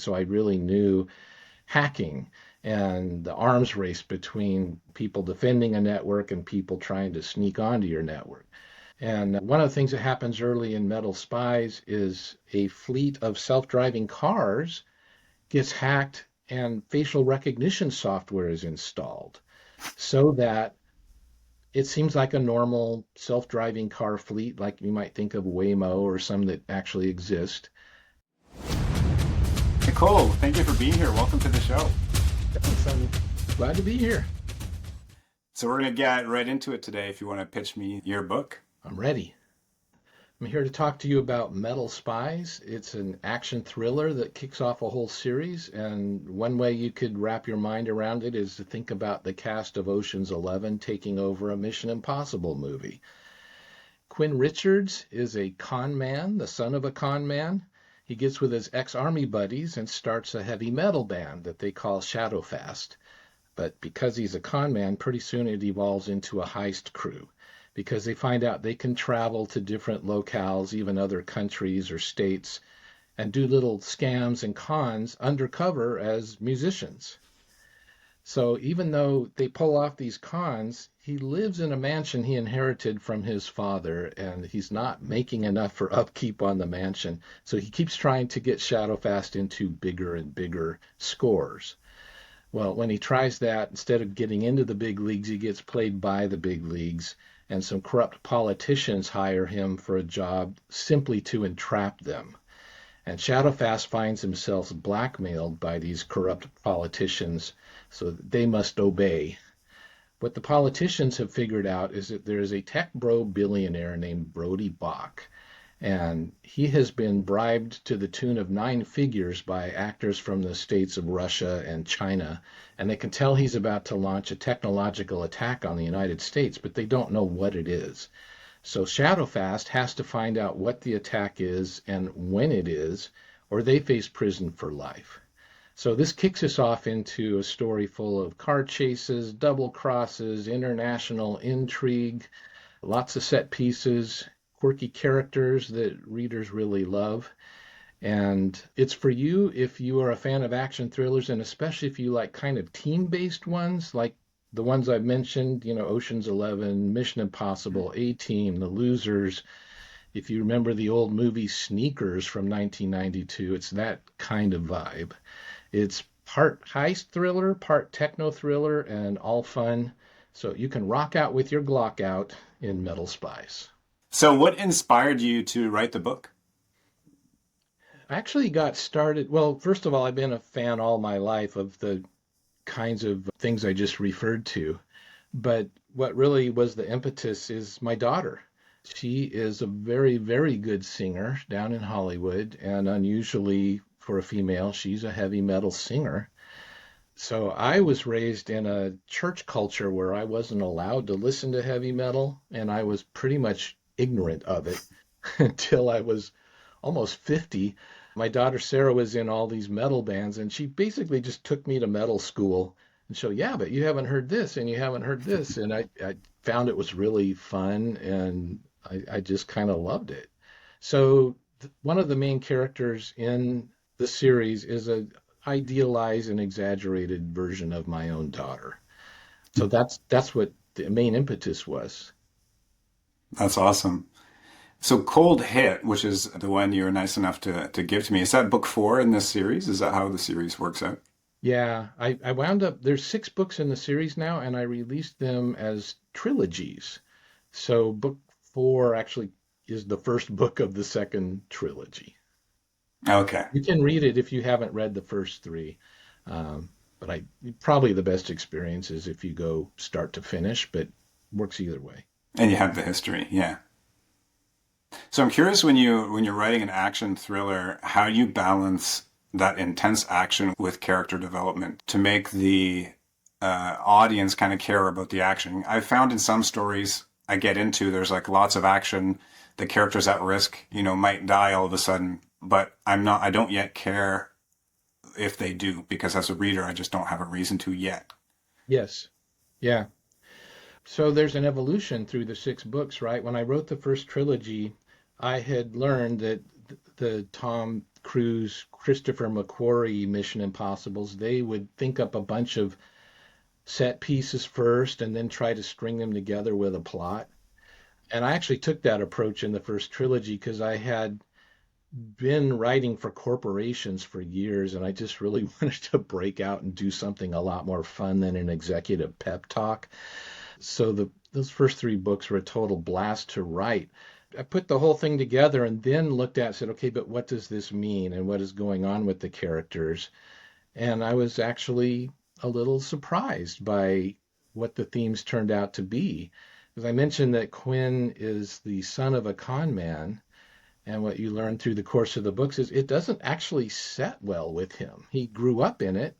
So I really knew hacking and the arms race between people defending a network and people trying to sneak onto your network. And one of the things that happens early in Metal Spies is a fleet of self-driving cars gets hacked and facial recognition software is installed so that it seems like a normal self-driving car fleet, like you might think of Waymo or some that actually exist. Nicole, thank you for being here. Welcome to the show. Thanks, I'm glad to be here. So we're going to get right into it today. If you want to pitch me your book. I'm ready. I'm here to talk to you about Metal Spies. It's an action thriller that kicks off a whole series, and one way you could wrap your mind around it is to think about the cast of Ocean's 11 taking over a Mission Impossible movie. Quinn Richards is a con man, the son of a con man. He gets with his ex-army buddies and starts a heavy metal band that they call Shadowfast. But because he's a con man, pretty soon it evolves into a heist crew because they find out they can travel to different locales, even other countries or states, and do little scams and cons undercover as musicians. So even though they pull off these cons, he lives in a mansion he inherited from his father, and he's not making enough for upkeep on the mansion. So he keeps trying to get Shadowfast into bigger and bigger scores. Well, when he tries that, instead of getting into the big leagues, he gets played by the big leagues, and some corrupt politicians hire him for a job simply to entrap them. And Shadowfast finds himself blackmailed by these corrupt politicians, so they must obey. What the politicians have figured out is that there is a tech bro billionaire named Brody Bach, and he has been bribed to the tune of 9 figures by actors from the states of Russia and China, and they can tell he's about to launch a technological attack on the United States, but they don't know what it is. So Shadowfast has to find out what the attack is and when it is, or they face prison for life. So this kicks us off into a story full of car chases, double crosses, international intrigue, lots of set pieces, quirky characters that readers really love. And it's for you if you are a fan of action thrillers, and especially if you like kind of team-based ones, like the ones I've mentioned, Ocean's 11, Mission Impossible, A-Team, The Losers. If you remember the old movie Sneakers from 1992, it's that kind of vibe. It's part heist thriller, part techno thriller, and all fun. So you can rock out with your Glock out in Metal Spies. So what inspired you to write the book? I actually got started. Well, first of all, I've been a fan all my life of the kinds of things I just referred to. But what really was the impetus is my daughter. She is a very, very good singer down in Hollywood, and unusually for a female, she's a heavy metal singer. So I was raised in a church culture where I wasn't allowed to listen to heavy metal, and I was pretty much ignorant of it until I was almost 50. My daughter Sarah was in all these metal bands, and she basically just took me to metal school and so, yeah, but you haven't heard this and you haven't heard this. And I found it was really fun, and I just kind of loved it. So one of the main characters in the series is a idealized and exaggerated version of my own daughter. So that's what the main impetus was. That's awesome. So Cold Hit, which is the one you were nice enough to give to me, is that book 4 in this series? Is that how the series works out? Yeah, I wound up, there's 6 books in the series now, and I released them as trilogies. So book 4 actually is the first book of the second trilogy. Okay. You can read it if you haven't read the first 3. But probably the best experience is if you go start to finish, but works either way. And you have the history, yeah. So I'm curious when you're writing an action thriller, how you balance that intense action with character development to make the audience kind of care about the action. I've found in some stories I get into, there's like lots of action, the character's at risk, might die all of a sudden, but I don't yet care if they do, because as a reader, I just don't have a reason to yet. Yes. Yeah. So there's an evolution through the 6 books, right? When I wrote the first trilogy, I had learned that the Tom Cruise, Christopher McQuarrie Mission Impossibles, they would think up a bunch of set pieces first and then try to string them together with a plot. And I actually took that approach in the first trilogy because I had been writing for corporations for years and I just really wanted to break out and do something a lot more fun than an executive pep talk. So those first three books were a total blast to write. I put the whole thing together and then looked at it and said, okay, but what does this mean and what is going on with the characters? And I was actually a little surprised by what the themes turned out to be. As I mentioned that Quinn is the son of a con man, and what you learn through the course of the books is it doesn't actually set well with him. He grew up in it,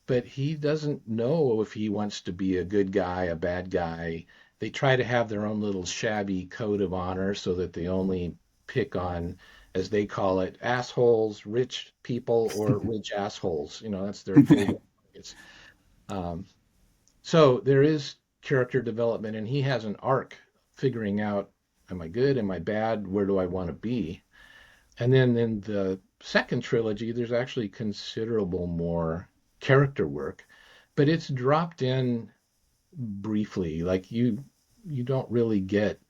but he doesn't know if he wants to be a good guy, a bad guy. They try to have their own little shabby code of honor so that they only pick on, as they call it, assholes, rich people, or rich assholes. That's their favorite targets. Um, so there is character development, and he has an arc figuring out, am I good? Am I bad? Where do I want to be? And then in the second trilogy, there's actually considerable more character work, but it's dropped in briefly. Like you don't really get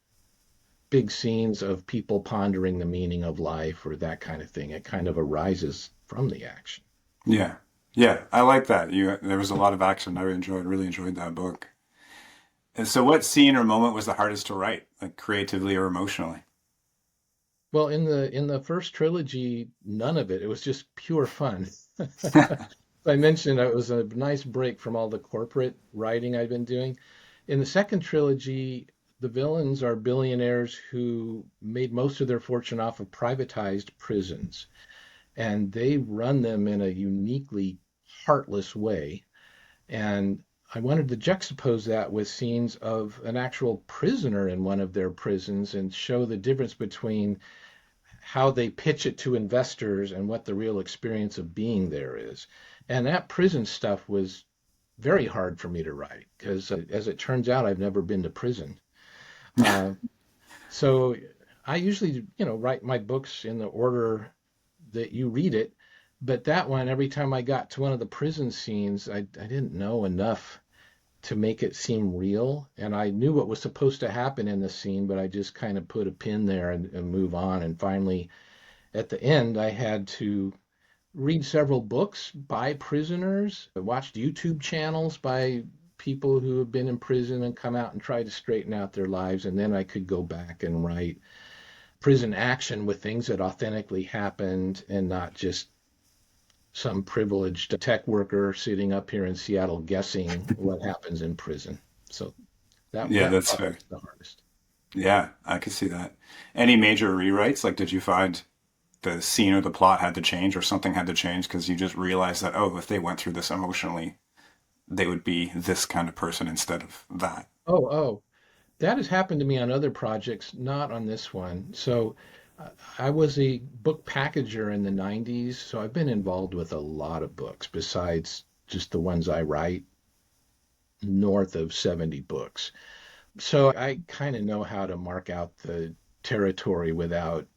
big scenes of people pondering the meaning of life or that kind of thing. It kind of arises from the action. Yeah. Yeah, I like that. There was a lot of action. Really enjoyed that book. And so what scene or moment was the hardest to write, like creatively or emotionally? Well, in the first trilogy, none of it. It was just pure fun. I mentioned it was a nice break from all the corporate writing I've been doing. In the second trilogy, the villains are billionaires who made most of their fortune off of privatized prisons, and they run them in a uniquely heartless way. And I wanted to juxtapose that with scenes of an actual prisoner in one of their prisons and show the difference between how they pitch it to investors and what the real experience of being there is. And that prison stuff was very hard for me to write because, as it turns out, I've never been to prison. Uh, so I usually, write my books in the order that you read it. But that one, every time I got to one of the prison scenes, I didn't know enough to make it seem real. And I knew what was supposed to happen in the scene, but I just kind of put a pin there and move on. And finally, at the end, I had to read several books by prisoners. I watched YouTube channels by people who have been in prison and come out and try to straighten out their lives. And then I could go back and write prison action with things that authentically happened and not just some privileged tech worker sitting up here in Seattle guessing what happens in prison. So Yeah, that that's part fair. was the hardest. Yeah, I could see that. Any major rewrites? Like, did you find the scene or the plot had to change or something had to change because you just realized that, oh, if they went through this emotionally, they would be this kind of person instead of that? Oh, that has happened to me on other projects, not on this one. So I was a book packager in the 90s, so I've been involved with a lot of books besides just the ones I write, north of 70 books. So I kind of know how to mark out the territory without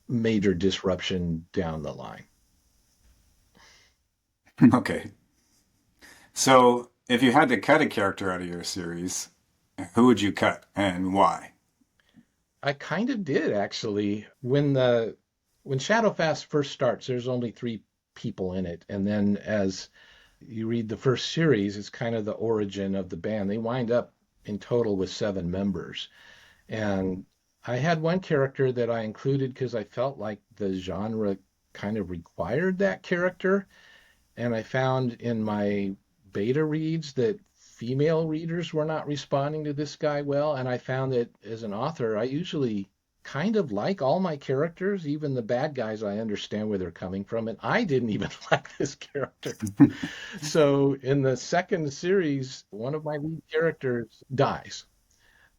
major disruption down the line. Okay. So, if you had to cut a character out of your series, who would you cut and why? I kind of did actually. When Shadowfast first starts, there's only three people in it, and then as you read the first series, it's kind of the origin of the band. They wind up in total with seven members, and I had one character that I included because I felt like the genre kind of required that character. And I found in my beta reads that female readers were not responding to this guy well. And I found that as an author, I usually kind of like all my characters, even the bad guys. I understand where they're coming from. And I didn't even like this character. So in the second series, one of my lead characters dies.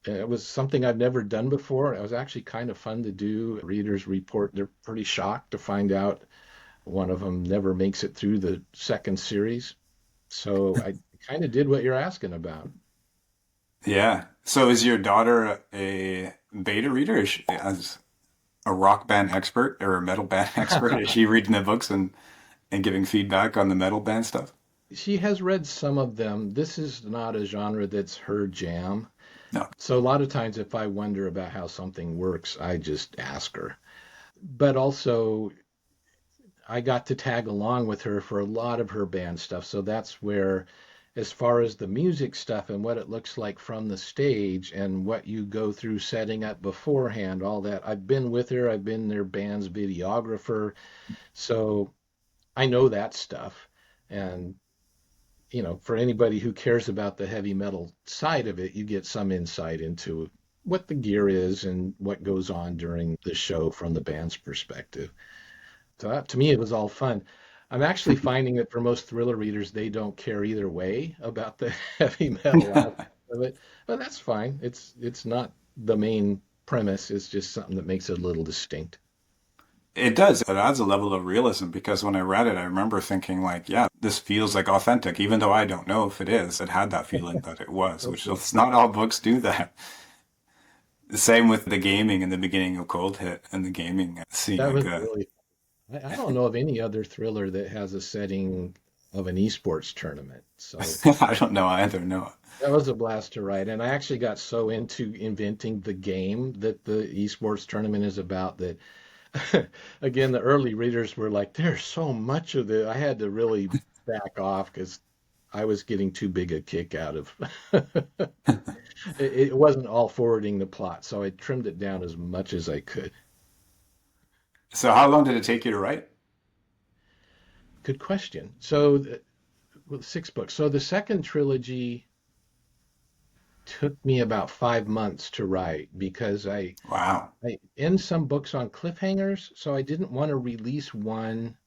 It was something I've never done before. It was actually kind of fun to do. Readers report they're pretty shocked to find out one of them never makes it through the second series. So I kind of did what you're asking about. Yeah. So, is your daughter a beta reader? Is she, as, a rock band expert or a metal band expert? Is she reading the books and giving feedback on the metal band stuff? She has read some of them. This is not a genre that's her jam. No. So a lot of times if I wonder about how something works, I just ask her. But also I got to tag along with her for a lot of her band stuff. So that's where, as far as the music stuff and what it looks like from the stage and what you go through setting up beforehand, all that, I've been with her. I've been their band's videographer. So I know that stuff. And, for anybody who cares about the heavy metal side of it, you get some insight into what the gear is and what goes on during the show from the band's perspective. So that, to me, it was all fun. I'm actually finding that for most thriller readers, they don't care either way about the heavy metal aspect of it, but that's fine. It's not the main premise. It's just something that makes it a little distinct. It does. It adds a level of realism because when I read it, I remember thinking like, yeah, this feels like authentic, even though I don't know if it is. It had that feeling that it was, which Okay. is not all books do that. The same with the gaming in the beginning of Cold Hit and the gaming scene. That Like, was really. I don't know of any other thriller that has a setting of an esports tournament. So I don't know either. No. that was a blast to write. And I actually got so into inventing the game that the esports tournament is about that again, the early readers were like, there's so much of it. I had to really back off because I was getting too big a kick out of it wasn't all forwarding the plot. So I trimmed it down as much as I could. So how long did it take you to write? Good question. So, well, 6 books. So the second trilogy took me about 5 months to write because Wow. I end some books on cliffhangers. So I didn't want to release one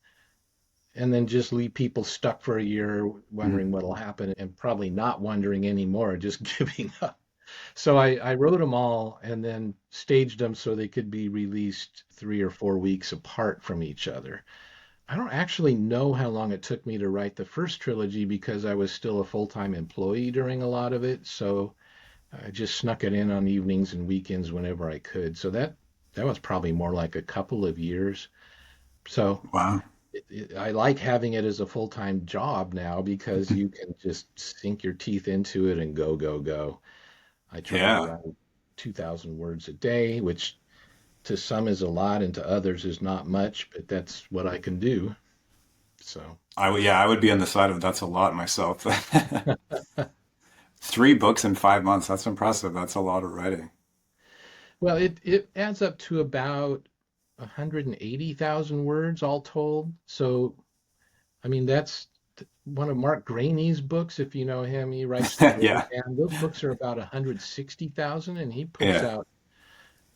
and then just leave people stuck for a year Mm. wondering what'll happen and probably not wondering anymore, just giving up. So I wrote them all and then staged them so they could be released 3 or 4 weeks apart from each other. I don't actually know how long it took me to write the first trilogy because I was still a full-time employee during a lot of it. So I just snuck it in on evenings and weekends whenever I could. So that was probably more like a couple of years. So Wow. I like having it as a full-time job now because you can just sink your teeth into it and go, go, go. I try to Yeah. write 2,000 words a day, which to some is a lot and to others is not much, but that's what I can do. So, Yeah, I would be on the side of that's a lot myself. 3 books in 5 months. That's impressive. That's a lot of writing. well, it adds up to about 180,000 words all told. So, I mean, that's one of Mark Groening's books. If you know him, he writes the Rain Yeah. Man. Those books are about 160,000, and he puts Yeah. out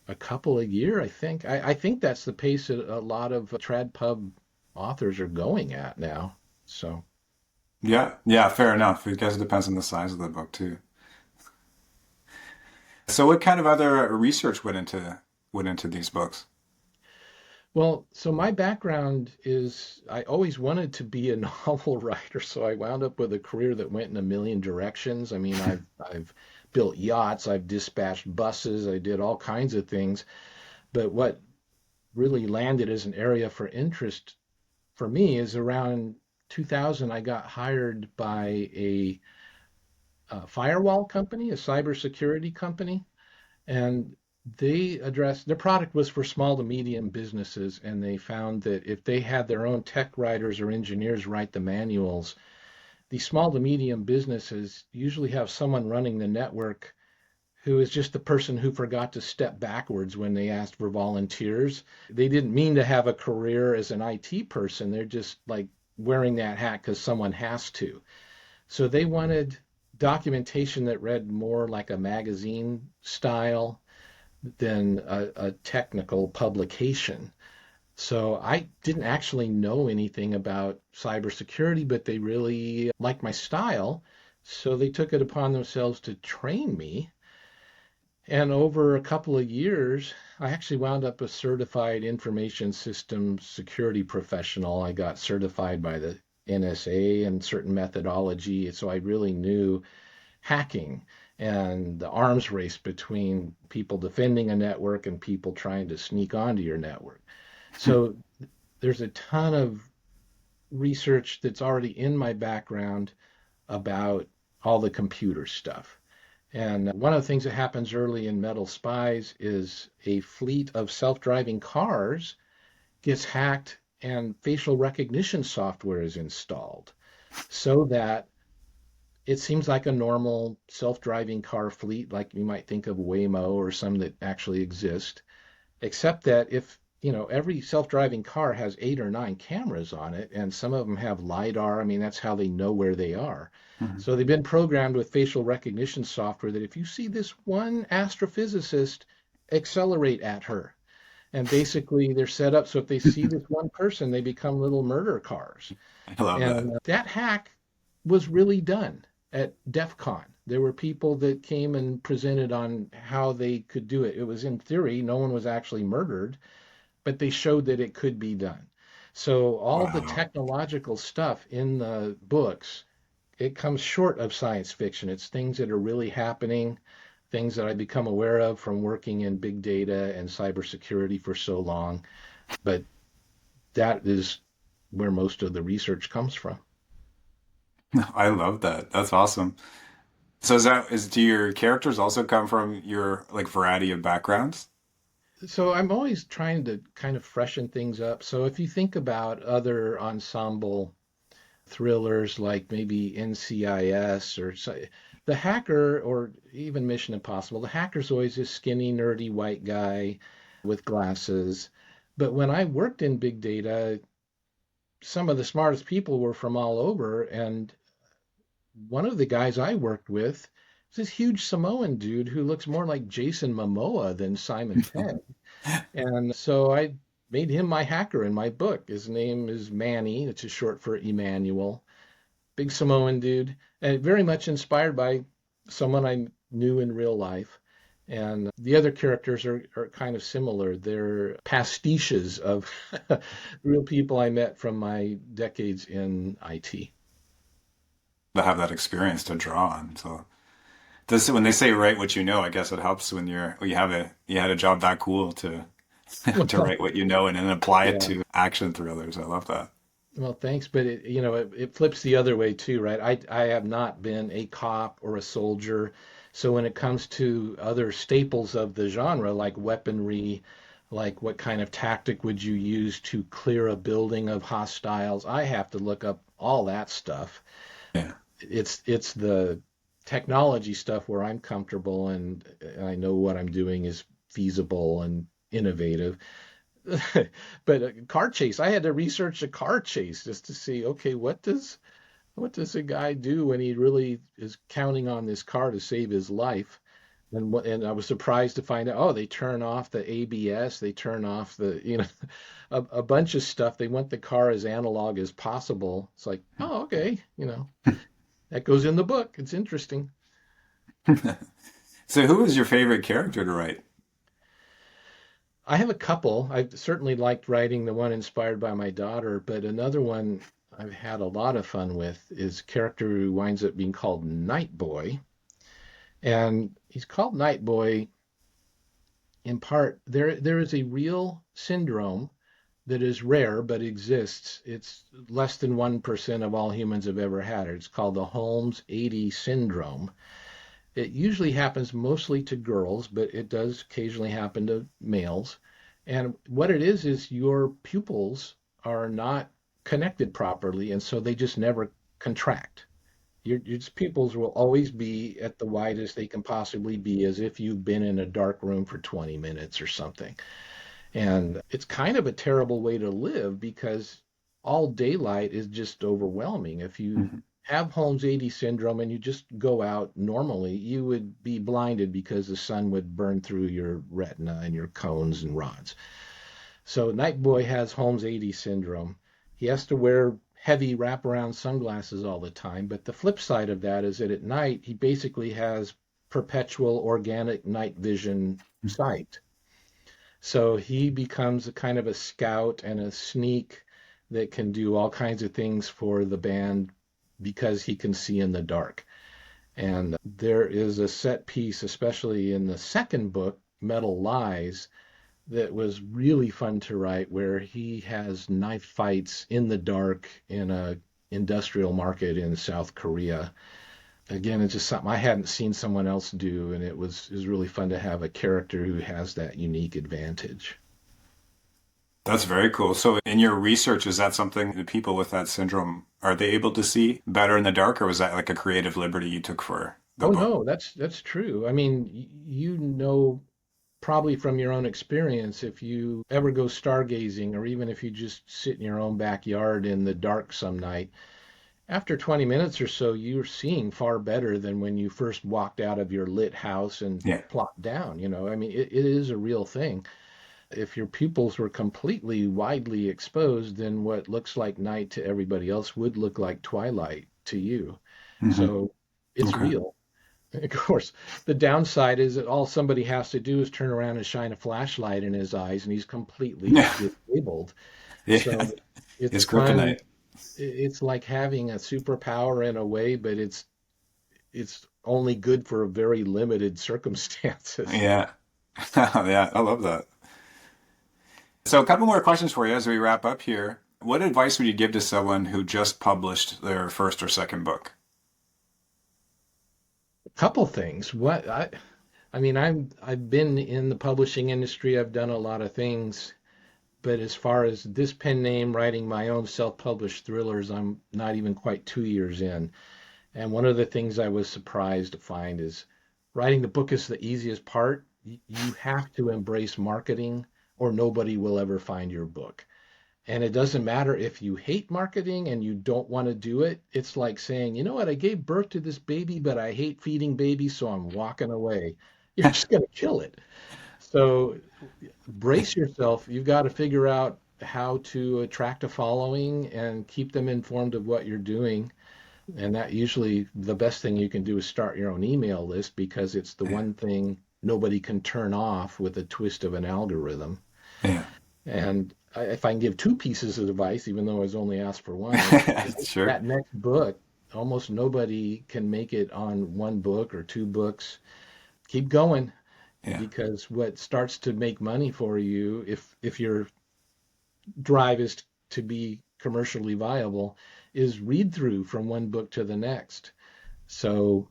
a couple a year, I think. I think that's the pace that a lot of trad pub authors are going at now. So, Yeah. Yeah. Fair enough. I guess it depends on the size of the book too. So what kind of other research went into these books? well, so my background is I always wanted to be a novel writer, so I wound up with a career that went in a million directions. I mean, I've built yachts, I've dispatched buses, I did all kinds of things, but what really landed as an area for interest for me is around 2000 I got hired by a firewall company, a cybersecurity company, and they addressed their product was for small to medium businesses, and they found that if they had their own tech writers or engineers write the manuals, the small to medium businesses usually have someone running the network who is just the person who forgot to step backwards when they asked for volunteers. They didn't mean to have a career as an IT person. They're just like wearing that hat because someone has to. So they wanted documentation that read more like a magazine style than a technical publication. So I didn't actually know anything about cybersecurity, but they really liked my style. So they took it upon themselves to train me. And over a couple of years, I actually wound up a certified information systems security professional. I got certified by the NSA and certain methodology. So I really knew hacking. and the arms race between people defending a network and people trying to sneak onto your network. So there's a ton of research that's already in my background about all the computer stuff. And one of the things that happens early in Metal Spies is a fleet of self-driving cars gets hacked and facial recognition software is installed so that it seems like a normal self-driving car fleet, like you might think of Waymo or some that actually exist, except that if every self-driving car has 8 or 9 cameras on it, and some of them have LiDAR. I mean, that's how they know where they are. Mhm. So they've been programmed with facial recognition software that if you see this one astrophysicist, accelerate at her. And basically, they're set up so if they see this one person, they become little murder cars. I love that. And that hack was really done at DEF CON. There were people that came and presented on how they could do it. It was in theory, no one was actually murdered, but they showed that it could be done. So all the Wow. technological stuff in the books, it comes short of science fiction. It's things that are really happening, things that I become aware of from working in big data and cybersecurity for so long. But that is where most of the research comes from. I love that. That's awesome. So do your characters also come from your like variety of backgrounds? So I'm always trying to kind of freshen things up. So if you think about other ensemble thrillers like maybe NCIS the hacker or even Mission Impossible, the hacker's always this skinny, nerdy white guy with glasses. But when I worked in big data, some of the smartest people were from all over. And one of the guys I worked with is this huge Samoan dude who looks more like Jason Momoa than Simon Pegg. And so I made him my hacker in my book. His name is Manny, it's just short for Emmanuel. Big Samoan dude, and very much inspired by someone I knew in real life. And the other characters are kind of similar. They're pastiches of real people I met from my decades in IT. To have that experience to draw on. So this when they say write what you know, I guess it helps when you had a job that cool to to Well, write what you know and then apply it yeah. to action thrillers. I love that. Well, thanks, but it flips the other way too, right? I have not been a cop or a soldier, so when it comes to other staples of the genre, like weaponry, like what kind of tactic would you use to clear a building of hostiles, I have to look up all that stuff. Yeah. It's the technology stuff where I'm comfortable and I know what I'm doing is feasible and innovative. But a car chase, I had to research a car chase just to see, okay, what does a guy do when he really is counting on this car to save his life? And I was surprised to find out, oh, they turn off the ABS, they turn off a bunch of stuff. They want the car as analog as possible. It's like, oh, okay, that goes in the book. It's interesting. So who was your favorite character to write? I have a couple. I've certainly liked writing the one inspired by my daughter, but another one I've had a lot of fun with is a character who winds up being called Night Boy. And he's called Night Boy in part, there is a real syndrome that is rare but exists. It's less than 1% of all humans have ever had it. It's called the Holmes 80 syndrome. It usually happens mostly to girls, but it does occasionally happen to males. And what it is your pupils are not connected properly, and so they just never contract. Your pupils will always be at the widest they can possibly be, as if you've been in a dark room for 20 minutes or something. And it's kind of a terrible way to live because all daylight is just overwhelming. If you Mhm. have Holmes 80 syndrome and you just go out normally, you would be blinded because the sun would burn through your retina and your cones and rods. So Night Boy has Holmes 80 syndrome. He has to wear heavy wraparound sunglasses all the time. But the flip side of that is that at night, he basically has perpetual organic night vision sight. So he becomes a kind of a scout and a sneak that can do all kinds of things for the band because he can see in the dark. And there is a set piece, especially in the second book, Metal Lies, that was really fun to write, where he has knife fights in the dark in a industrial market in South Korea. Again, it's just something I hadn't seen someone else do, and it was really fun to have a character who has that unique advantage. That's very cool. So in your research, is that something that people with that syndrome, are they able to see better in the dark, or was that like a creative liberty you took for the Oh book? no, that's true. I mean, you know probably from your own experience, if you ever go stargazing, or even if you just sit in your own backyard in the dark some night, after 20 minutes or so, you're seeing far better than when you first walked out of your lit house and Yeah. plopped down. I mean, it is a real thing. If your pupils were completely widely exposed, then what looks like night to everybody else would look like twilight to you. Hmm. So it's Okay. real. Of course, the downside is that all somebody has to do is turn around and shine a flashlight in his eyes, and he's completely Yeah. disabled. Yeah. So it's It's fun. kryptonite. It's like having a superpower in a way, but it's only good for very limited circumstances. Yeah. Yeah. I love that. So a couple more questions for you as we wrap up here. What advice would you give to someone who just published their first or second book? A couple things. I mean, I've been in the publishing industry. I've done a lot of things, but as far as this pen name, writing my own self-published thrillers, I'm not even quite 2 years in. And one of the things I was surprised to find is writing the book is the easiest part. You have to embrace marketing, or nobody will ever find your book. And it doesn't matter if you hate marketing and you don't want to do it. It's like saying, you know what, I gave birth to this baby, but I hate feeding babies, so I'm walking away. You're just going to kill it. So brace yourself. You've got to figure out how to attract a following and keep them informed of what you're doing. And that usually the best thing you can do is start your own email list, because it's the Yeah. one thing nobody can turn off with a twist of an algorithm. Yeah. And if I can give two pieces of advice, even though I was only asked for one, is Sure. that next book, almost nobody can make it on one book or two books. Keep going, Yeah. because what starts to make money for you, if your drive is to be commercially viable, is read through from one book to the next. So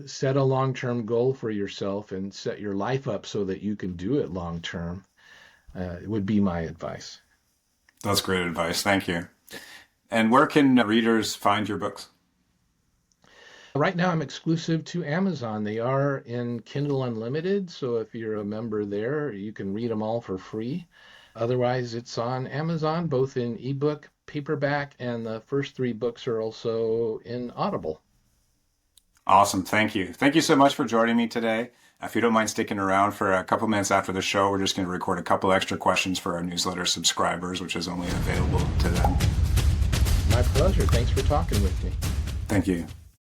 set a long-term goal for yourself and set your life up so that you can do it long term. Would be my advice. That's great advice. Thank you. And where can readers find your books? Right now, I'm exclusive to Amazon. They are in Kindle Unlimited, so if you're a member there, you can read them all for free. Otherwise, it's on Amazon, both in ebook, paperback, and the first three books are also in Audible. Awesome. Thank you. Thank you so much for joining me today. If you don't mind sticking around for a couple minutes after the show, we're just going to record a couple extra questions for our newsletter subscribers, which is only available to them. My pleasure. Thanks for talking with me. Thank you.